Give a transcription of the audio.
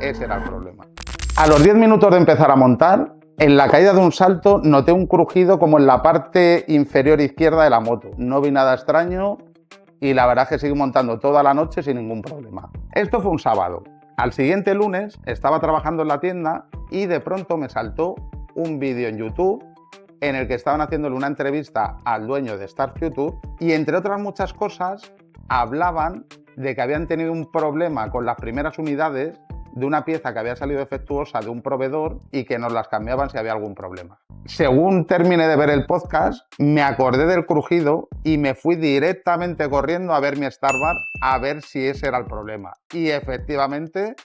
ese era el problema. A los 10 minutos de empezar a montar, en la caída de un salto noté un crujido como en la parte inferior izquierda de la moto. No vi nada extraño y la verdad es que seguí montando toda la noche sin ningún problema. Esto fue un sábado. Al siguiente lunes estaba trabajando en la tienda y de pronto me saltó un vídeo en YouTube en el que estaban haciéndole una entrevista al dueño de Start Future y entre otras muchas cosas hablaban de que habían tenido un problema con las primeras unidades de una pieza que había salido defectuosa de un proveedor y que nos las cambiaban si había algún problema. Según terminé de ver el podcast, me acordé del crujido y me fui directamente corriendo a ver mi Starbar a ver si ese era el problema. Y efectivamente